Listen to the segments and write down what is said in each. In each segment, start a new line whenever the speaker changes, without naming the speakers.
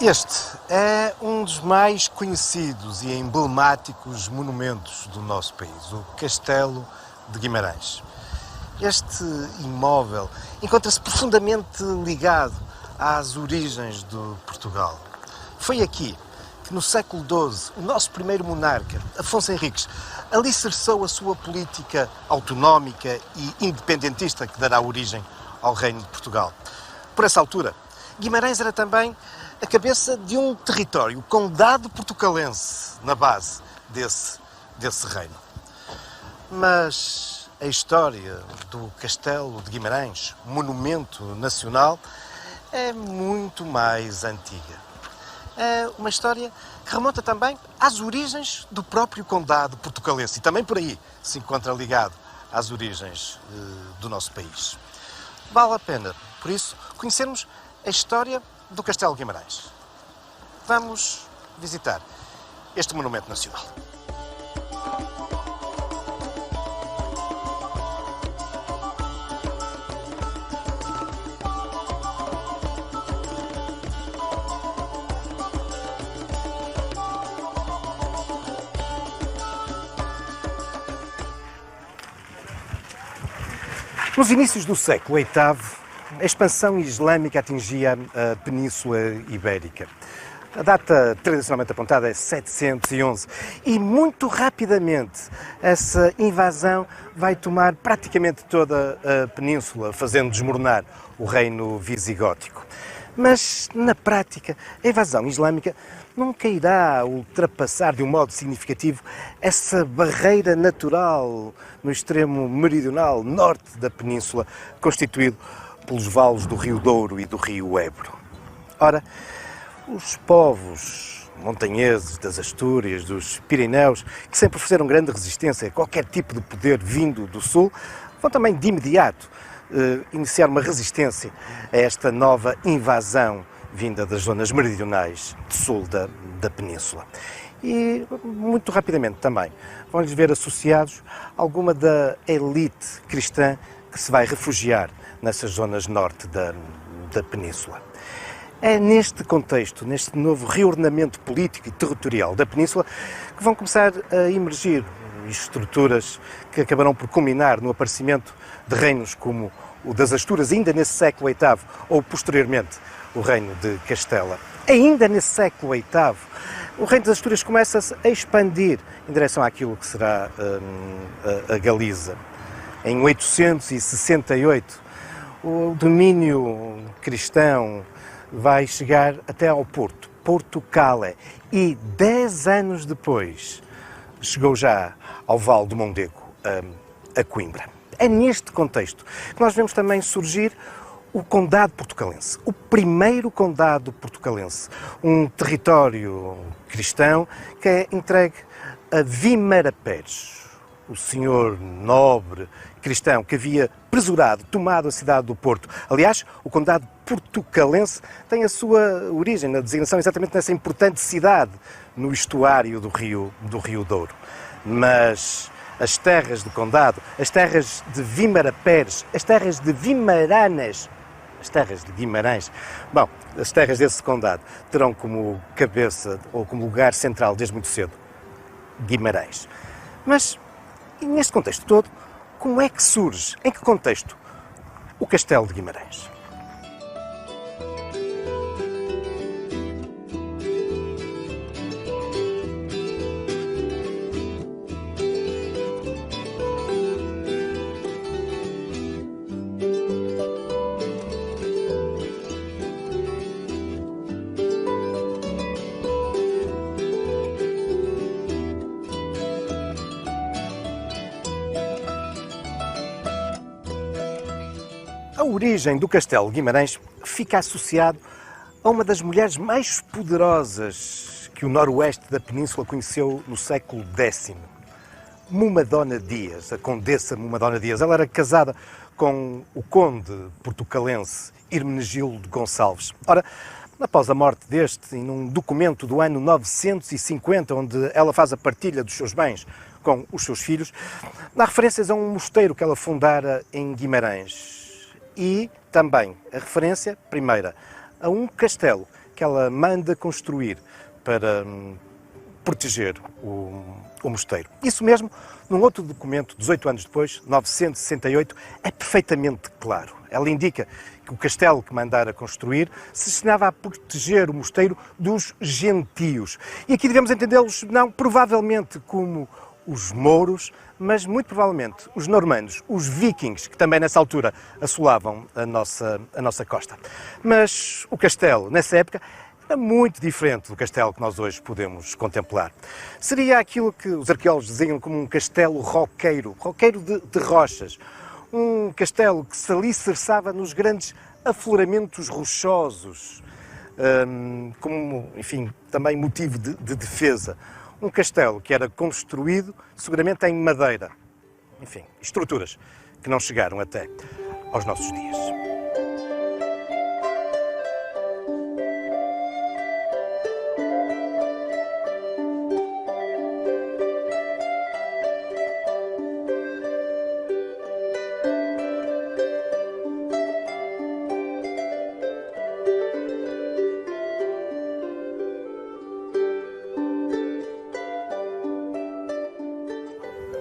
Este é um dos mais conhecidos e emblemáticos monumentos do nosso país, o Castelo de Guimarães. Este imóvel encontra-se profundamente ligado às origens de Portugal. Foi aqui que, no século XII, o nosso primeiro monarca, Afonso Henriques, alicerçou a sua política autonómica e independentista que dará origem ao Reino de Portugal. Por essa altura, Guimarães era também a cabeça de um território, o Condado Portucalense, na base desse reino. Mas a história do Castelo de Guimarães, monumento nacional, é muito mais antiga. É uma história que remonta também às origens do próprio Condado Portucalense e também por aí se encontra ligado às origens do nosso país. Vale a pena, por isso, conhecermos a história do Castelo de Guimarães. Vamos visitar este monumento nacional. Nos inícios do século VIII, a expansão islâmica atingia a Península Ibérica. A data tradicionalmente apontada é 711 e muito rapidamente essa invasão vai tomar praticamente toda a península, fazendo desmoronar o reino visigótico. Mas, na prática, a invasão islâmica nunca irá ultrapassar de um modo significativo essa barreira natural no extremo meridional norte da península, constituído pelos vales do Rio Douro e do Rio Ebro. Ora, os povos montanheses das Astúrias, dos Pirineus, que sempre ofereceram grande resistência a qualquer tipo de poder vindo do sul, vão também de imediato iniciar uma resistência a esta nova invasão vinda das zonas meridionais do sul da península. E, muito rapidamente também, vão-lhes ver associados alguma da elite cristã que se vai refugiar nessas zonas norte da península. É neste contexto, neste novo reordenamento político e territorial da península, que vão começar a emergir estruturas que acabarão por culminar no aparecimento de reinos como o das Astúrias, ainda nesse século VIII, ou posteriormente o reino de Castela. Ainda nesse século VIII, o reino das Astúrias começa-se a expandir em direção àquilo que será a Galiza. Em 868, o domínio cristão vai chegar até ao Porto, Porto Calais, e 10 anos depois chegou já ao Vale do Mondego, a Coimbra. É neste contexto que nós vemos também surgir o Condado Portucalense, o primeiro Condado Portucalense, um território cristão que é entregue a Vímara Pérez, o senhor nobre cristão que havia presurado, tomado a cidade do Porto. Aliás, o Condado Portucalense tem a sua origem na designação exatamente nessa importante cidade no estuário do Rio Douro. Mas as terras do Condado, as terras de Vímara Pérez, as terras de Vimaranas, as terras de Guimarães, bom, as terras desse Condado terão como cabeça ou como lugar central desde muito cedo Guimarães. Mas, e neste contexto todo, como é que surge, em que contexto, o Castelo de Guimarães? A origem do Castelo de Guimarães fica associado a uma das mulheres mais poderosas que o noroeste da península conheceu no século X, Mumadona Dias, a condessa Mumadona Dias. Ela era casada com o conde portucalense Hermenegildo Gonçalves. Ora, após a morte deste, num documento do ano 950, onde ela faz a partilha dos seus bens com os seus filhos, dá referências a um mosteiro que ela fundara em Guimarães. E também a referência, primeira, a um castelo que ela manda construir para proteger o mosteiro. Isso mesmo, num outro documento, 18 anos depois, 968, é perfeitamente claro. Ela indica que o castelo que mandara construir se destinava a proteger o mosteiro dos gentios. E aqui devemos entendê-los, não provavelmente como os mouros, mas muito provavelmente os normandos, os vikings, que também nessa altura assolavam a nossa costa. Mas o castelo, nessa época, era muito diferente do castelo que nós hoje podemos contemplar. Seria aquilo que os arqueólogos diziam como um castelo roqueiro de rochas. Um castelo que se alicerçava nos grandes afloramentos rochosos, como, enfim, também motivo de defesa. Um castelo que era construído seguramente em madeira. Enfim, estruturas que não chegaram até aos nossos dias.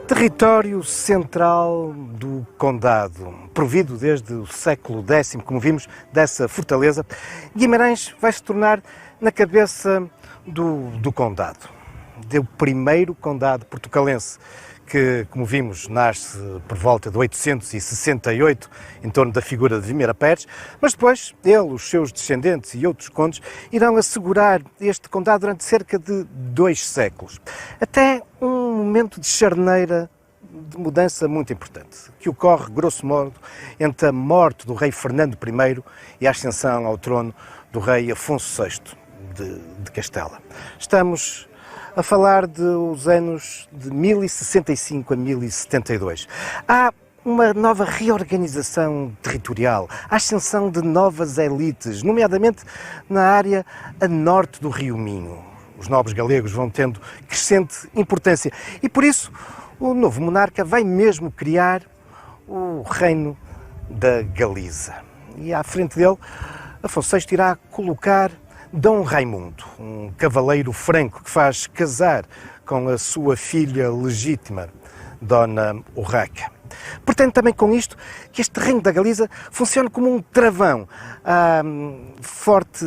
Território central do Condado, provido desde o século X, como vimos, dessa fortaleza, Guimarães vai se tornar na cabeça do Condado. Do primeiro Condado portucalense, que, como vimos, nasce por volta de 868, em torno da figura de Vimeira Pérez, mas depois ele, os seus descendentes e outros condes irão assegurar este Condado durante cerca de 2 séculos, até um momento de charneira, de mudança muito importante, que ocorre, grosso modo, entre a morte do rei Fernando I e a ascensão ao trono do rei Afonso VI de Castela. Estamos a falar dos anos de 1065 a 1072. Há uma nova reorganização territorial, a ascensão de novas elites, nomeadamente na área a norte do Rio Minho. Os nobres galegos vão tendo crescente importância e, por isso, o novo monarca vai mesmo criar o reino da Galiza. E à frente dele, Afonso VI irá colocar Dom Raimundo, um cavaleiro franco que faz casar com a sua filha legítima, Dona Urraca. Pretende também com isto que este reino da Galiza funcione como um travão à forte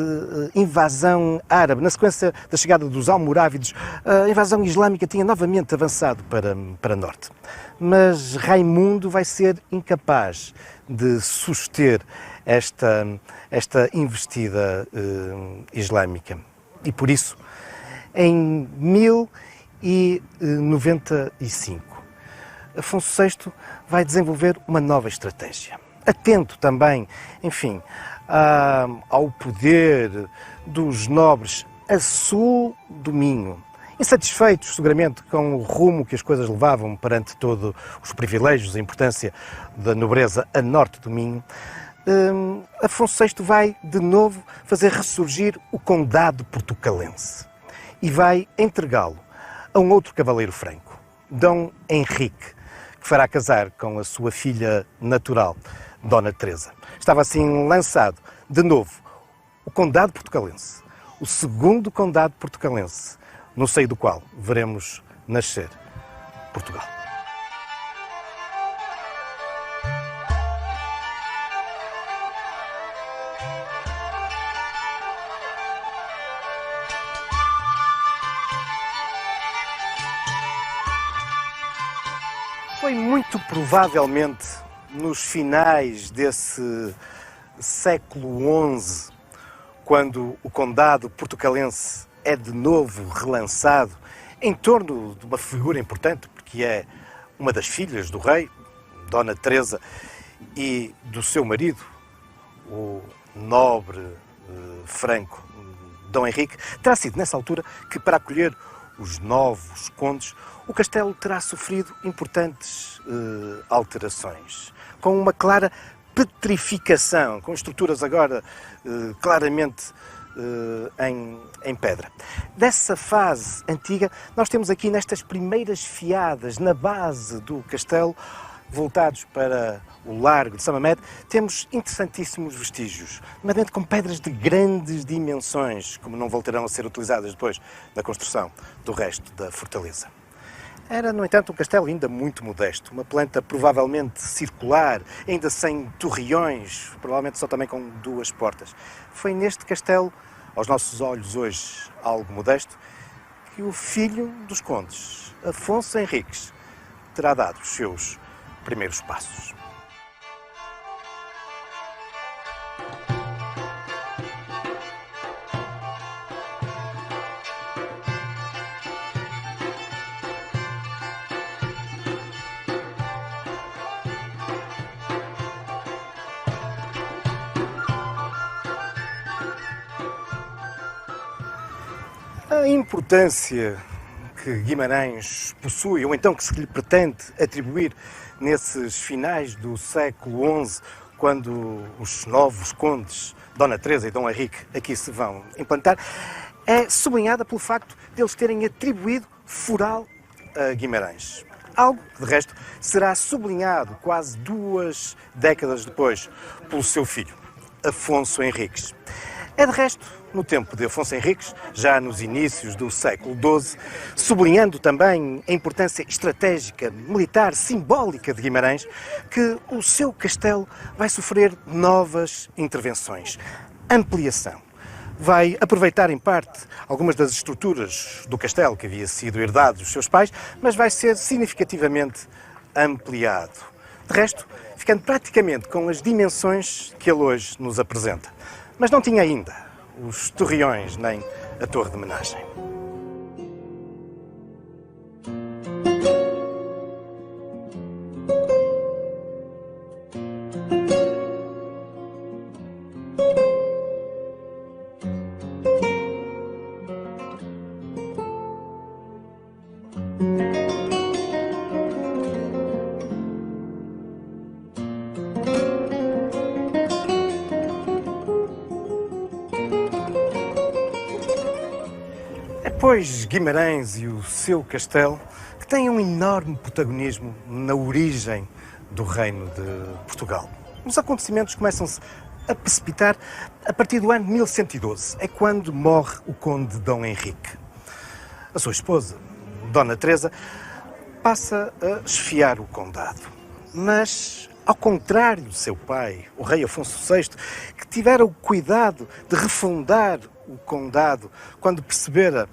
invasão árabe. Na sequência da chegada dos almorávides, a invasão islâmica tinha novamente avançado para norte. Mas Raimundo vai ser incapaz de suster esta investida islâmica. E por isso, em 1095, Afonso VI vai desenvolver uma nova estratégia. Atento também, enfim, ao poder dos nobres a sul do Minho. Insatisfeitos, seguramente, com o rumo que as coisas levavam perante todos os privilégios e a importância da nobreza a norte do Minho, Afonso VI vai, de novo, fazer ressurgir o Condado portucalense e vai entregá-lo a um outro cavaleiro franco, Dom Henrique, que fará casar com a sua filha natural, Dona Teresa. Estava assim lançado, de novo, o Condado portucalense, o segundo Condado portucalense, no seio do qual veremos nascer Portugal. Foi muito provavelmente nos finais desse século XI, quando o Condado portucalense é de novo relançado em torno de uma figura importante, porque é uma das filhas do rei, Dona Teresa, e do seu marido, o nobre franco Dom Henrique. Terá sido nessa altura que, para acolher os novos condes, o castelo terá sofrido importantes alterações, com uma clara petrificação, com estruturas agora claramente em pedra. Dessa fase antiga, nós temos aqui nestas primeiras fiadas, na base do castelo, voltados para o largo de Samamed, temos interessantíssimos vestígios, nomeadamente com pedras de grandes dimensões, como não voltarão a ser utilizadas depois da construção do resto da fortaleza. Era, no entanto, um castelo ainda muito modesto, uma planta provavelmente circular, ainda sem torreões, provavelmente só também com 2 portas. Foi neste castelo, aos nossos olhos hoje algo modesto, que o filho dos condes, Afonso Henriques, terá dado os seus primeiros passos. A importância que Guimarães possui, ou então que se lhe pretende atribuir nesses finais do século XI, quando os novos condes, Dona Teresa e Dom Henrique, aqui se vão implantar, é sublinhada pelo facto de eles terem atribuído foral a Guimarães. Algo que, de resto, será sublinhado quase 2 décadas depois pelo seu filho, Afonso Henriques. É, de resto, no tempo de Afonso Henriques, já nos inícios do século XII, sublinhando também a importância estratégica, militar, simbólica de Guimarães, que o seu castelo vai sofrer novas intervenções. Ampliação. Vai aproveitar, em parte, algumas das estruturas do castelo que havia sido herdado dos seus pais, mas vai ser significativamente ampliado. De resto, ficando praticamente com as dimensões que ele hoje nos apresenta. Mas não tinha ainda os torreões nem a torre de homenagem. Pois Guimarães e o seu castelo, que têm um enorme protagonismo na origem do reino de Portugal. Os acontecimentos começam-se a precipitar a partir do ano 1112, é quando morre o conde Dom Henrique. A sua esposa, Dona Teresa, passa a esfiar o condado, mas ao contrário do seu pai, o rei Afonso VI, que tivera o cuidado de refundar o condado quando percebera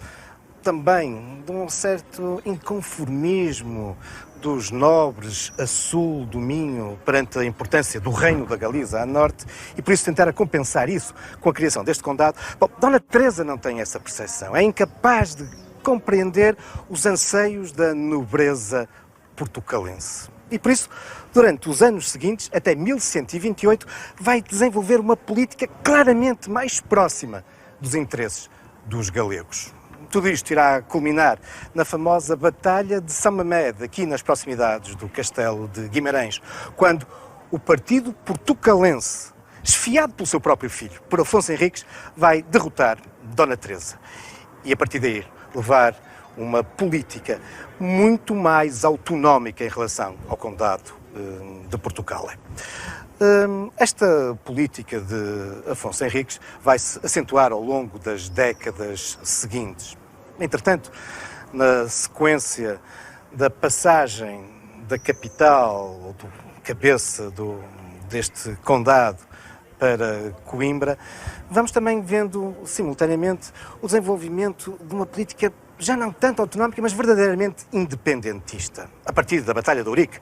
também de um certo inconformismo dos nobres a sul do Minho perante a importância do reino da Galiza a norte e por isso tentara compensar isso com a criação deste condado. Bom, Dona Teresa não tem essa percepção, é incapaz de compreender os anseios da nobreza portucalense. E por isso, durante os anos seguintes, até 1128, vai desenvolver uma política claramente mais próxima dos interesses dos galegos. Tudo isto irá culminar na famosa Batalha de São Mamed, aqui nas proximidades do castelo de Guimarães, quando o partido portucalense, esfiado pelo seu próprio filho, por Afonso Henriques, vai derrotar Dona Teresa. E a partir daí levar uma política muito mais autonómica em relação ao condado de Portugal. Esta política de Afonso Henriques vai se acentuar ao longo das décadas seguintes. Entretanto, na sequência da passagem da capital, ou do cabeça deste condado para Coimbra, vamos também vendo simultaneamente o desenvolvimento de uma política já não tanto autonómica, mas verdadeiramente independentista. A partir da Batalha de Ourique,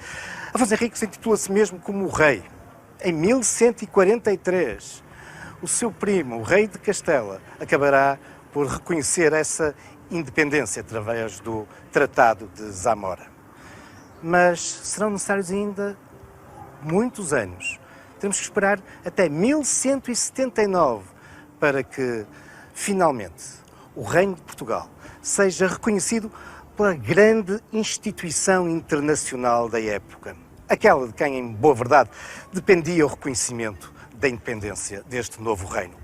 Afonso Henriques intitula-se mesmo como o rei. Em 1143, o seu primo, o rei de Castela, acabará por reconhecer essa independência através do Tratado de Zamora. Mas serão necessários ainda muitos anos. Temos que esperar até 1179 para que, finalmente, o Reino de Portugal seja reconhecido pela grande instituição internacional da época. Aquela de quem, em boa verdade, dependia o reconhecimento da independência deste novo reino.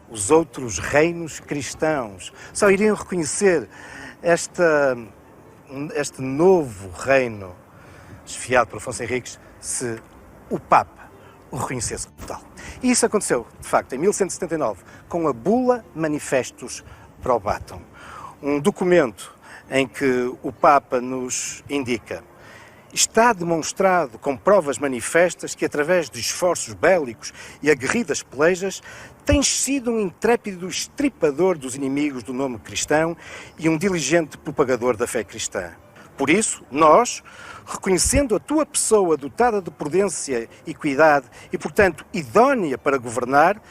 Os outros reinos cristãos só iriam reconhecer este novo reino desfiado por Afonso Henriques, se o Papa o reconhecesse como tal. E isso aconteceu, de facto, em 1179, com a Bula Manifestus Probatum, um documento em que o Papa nos indica: está demonstrado com provas manifestas que, através de esforços bélicos e aguerridas pelejas, tens sido um intrépido estripador dos inimigos do nome cristão e um diligente propagador da fé cristã. Por isso, nós, reconhecendo a tua pessoa dotada de prudência e cuidado e, portanto, idónea para governar,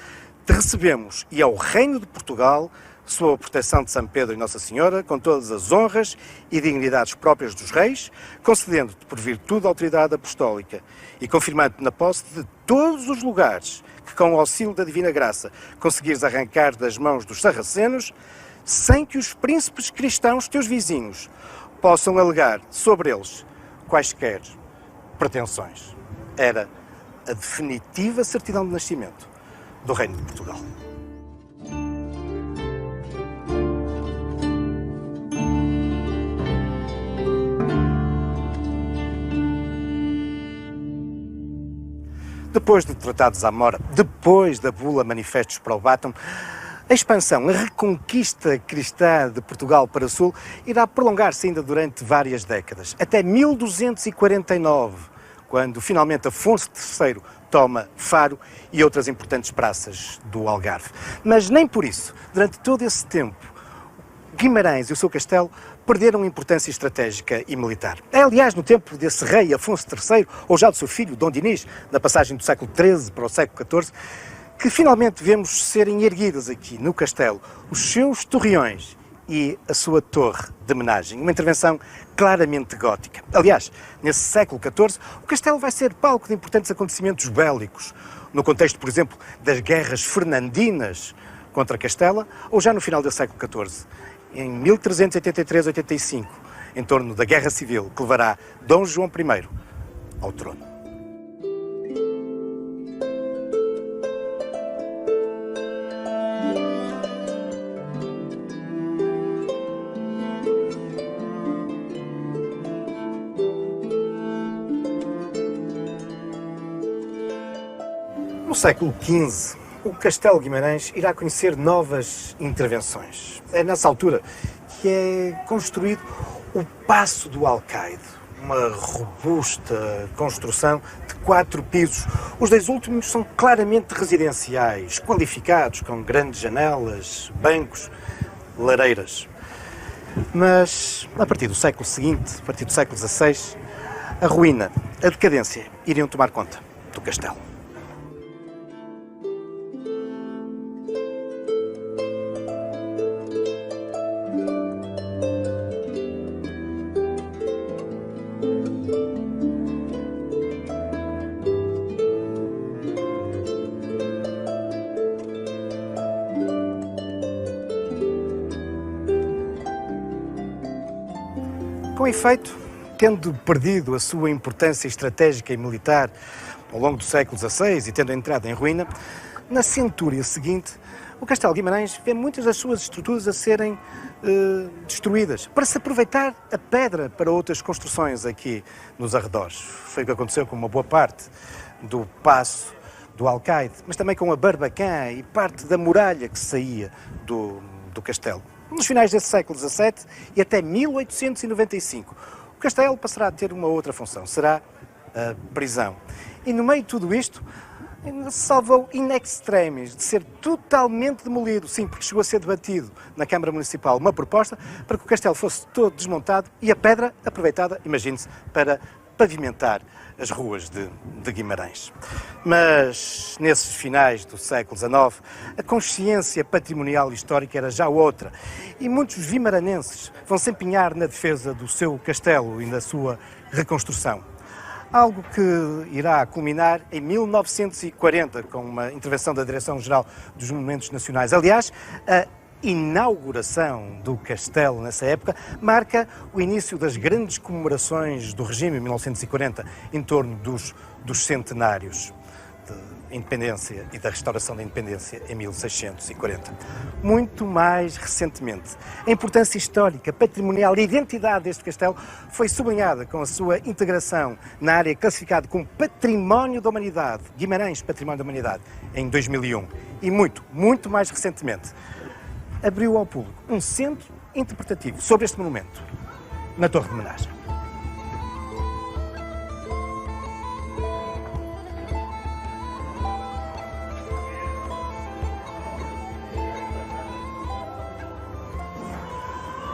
te recebemos e ao Reino de Portugal, sob a proteção de São Pedro e Nossa Senhora, com todas as honras e dignidades próprias dos reis, concedendo-te por virtude da autoridade apostólica e confirmando-te na posse de todos os lugares que, com o auxílio da divina graça, conseguires arrancar das mãos dos sarracenos, sem que os príncipes cristãos, teus vizinhos, possam alegar sobre eles quaisquer pretensões. Era a definitiva certidão de nascimento do Reino de Portugal. Depois do Tratado de Zamora, depois da Bula Manifestus Probatum, a expansão, a reconquista cristã de Portugal para o Sul irá prolongar-se ainda durante várias décadas, até 1249, quando finalmente Afonso III toma Faro e outras importantes praças do Algarve. Mas nem por isso, durante todo esse tempo, Guimarães e o seu castelo perderam importância estratégica e militar. É, aliás, no tempo desse rei Afonso III, ou já do seu filho, Dom Dinis, na passagem do século XIII para o século XIV, que finalmente vemos serem erguidas aqui no castelo os seus torreões e a sua torre de homenagem, uma intervenção claramente gótica. Aliás, nesse século XIV, o castelo vai ser palco de importantes acontecimentos bélicos, no contexto, por exemplo, das guerras fernandinas contra Castela, ou já no final do século XIV, em 1383-85, em torno da Guerra Civil, que levará Dom João I ao trono. No século XV, o Castelo Guimarães irá conhecer novas intervenções. É nessa altura que é construído o Paço do Alcaide, uma robusta construção de 4 pisos. Os 2 últimos são claramente residenciais, qualificados, com grandes janelas, bancos, lareiras. Mas, a partir do século seguinte, a partir do século XVI, a ruína, a decadência iriam tomar conta do castelo. Com efeito, tendo perdido a sua importância estratégica e militar ao longo do século XVI e tendo entrado em ruína, na centúria seguinte, o Castelo Guimarães vê muitas das suas estruturas a serem destruídas, para se aproveitar a pedra para outras construções aqui nos arredores. Foi o que aconteceu com uma boa parte do Paço do Alcaide, mas também com a Barbacã e parte da muralha que saía do castelo. Nos finais desse século XVII e até 1895, o castelo passará a ter uma outra função, será a prisão. E no meio de tudo isto, ainda se salvou in extremis de ser totalmente demolido, sim, porque chegou a ser debatido na Câmara Municipal uma proposta para que o castelo fosse todo desmontado e a pedra aproveitada, imagine-se, para pavimentar as ruas de Guimarães. Mas, nesses finais do século XIX, a consciência patrimonial e histórica era já outra e muitos vimaranenses vão se empenhar na defesa do seu castelo e da sua reconstrução. Algo que irá culminar em 1940, com uma intervenção da Direção-Geral dos Monumentos Nacionais. Aliás, a inauguração do castelo nessa época marca o início das grandes comemorações do regime em 1940, em torno dos centenários independência e da restauração da independência em 1640. Muito mais recentemente, a importância histórica, patrimonial e identidade deste castelo foi sublinhada com a sua integração na área classificada como Património da Humanidade, Guimarães Património da Humanidade, em 2001. E muito mais recentemente, abriu ao público um centro interpretativo sobre este monumento, na Torre de Homenagem.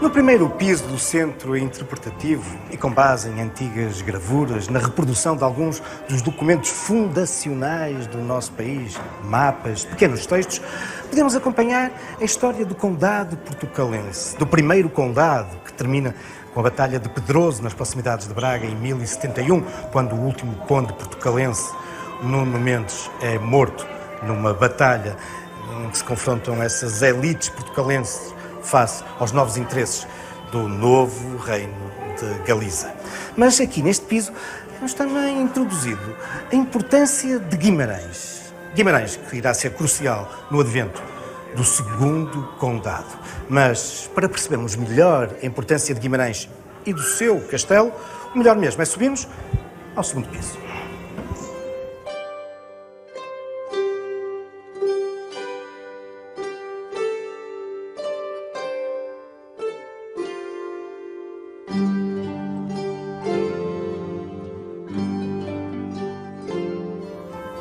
No primeiro piso do centro interpretativo, e com base em antigas gravuras, na reprodução de alguns dos documentos fundacionais do nosso país, mapas, pequenos textos, podemos acompanhar a história do Condado Portucalense, do primeiro condado, que termina com a Batalha de Pedroso, nas proximidades de Braga, em 1071, quando o último conde portucalense, Nuno Mendes, é morto numa batalha em que se confrontam essas elites portucalenses face aos novos interesses do novo reino de Galiza. Mas aqui, neste piso, temos também introduzido a importância de Guimarães. Guimarães, que irá ser crucial no advento do segundo condado. Mas, para percebermos melhor a importância de Guimarães e do seu castelo, o melhor mesmo é subirmos ao segundo piso.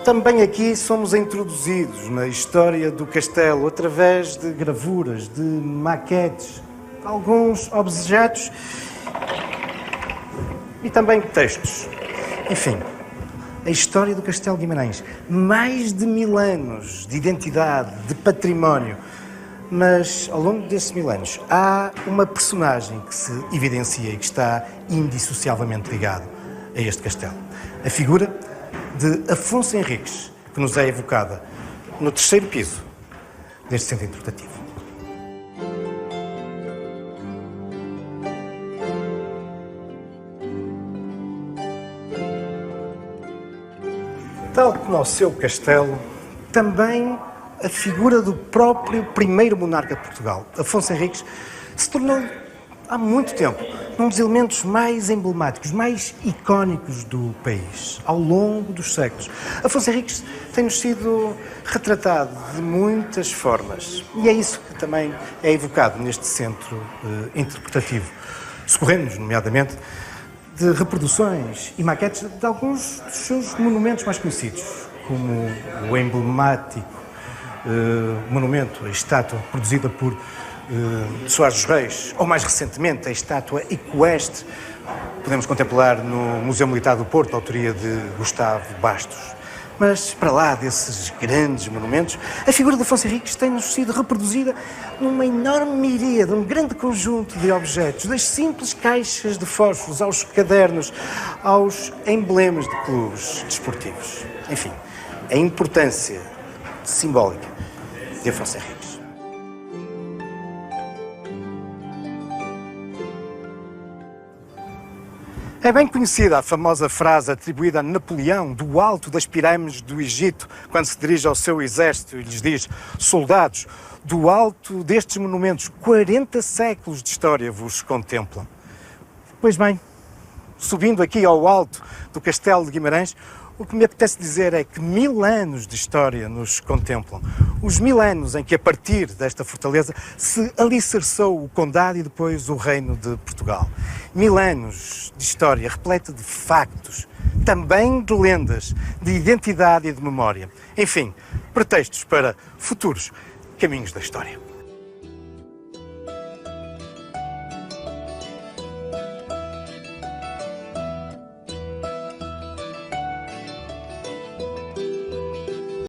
Também aqui somos introduzidos na história do castelo através de gravuras, de maquetes, alguns objetos e também textos. Enfim, a história do Castelo de Guimarães. Mais de 1000 anos de identidade, de património. Mas, ao longo desses 1000 anos, há uma personagem que se evidencia e que está indissociavelmente ligado a este castelo. A figura de Afonso Henriques, que nos é evocada no terceiro piso deste centro interpretativo. Tal como ao seu castelo, também a figura do próprio primeiro monarca de Portugal, Afonso Henriques, se tornou, há muito tempo, um dos elementos mais emblemáticos, mais icónicos do país, ao longo dos séculos. Afonso Henriques tem-nos sido retratado de muitas formas e é isso que também é evocado neste centro interpretativo, socorrendo-nos, nomeadamente, de reproduções e maquetes de alguns dos seus monumentos mais conhecidos, como o emblemático monumento, a estátua produzida por Soares dos Reis, ou mais recentemente a estátua equestre, podemos contemplar no Museu Militar do Porto, a autoria de Gustavo Bastos. Mas, para lá desses grandes monumentos, a figura de Afonso Henriques tem-nos sido reproduzida numa enorme miríade, um grande conjunto de objetos, das simples caixas de fósforos aos cadernos, aos emblemas de clubes desportivos. Enfim, a importância simbólica de Afonso Henriques. É bem conhecida a famosa frase atribuída a Napoleão do alto das pirâmides do Egito, quando se dirige ao seu exército e lhes diz: soldados, do alto destes monumentos, 40 séculos de história vos contemplam. Pois bem, subindo aqui ao alto do Castelo de Guimarães, o que me apetece dizer é que 1000 anos de história nos contemplam. Os 1000 anos em que, a partir desta fortaleza, se alicerçou o Condado e depois o Reino de Portugal. 1000 anos de história repleta de factos, também de lendas, de identidade e de memória. Enfim, pretextos para futuros caminhos da história.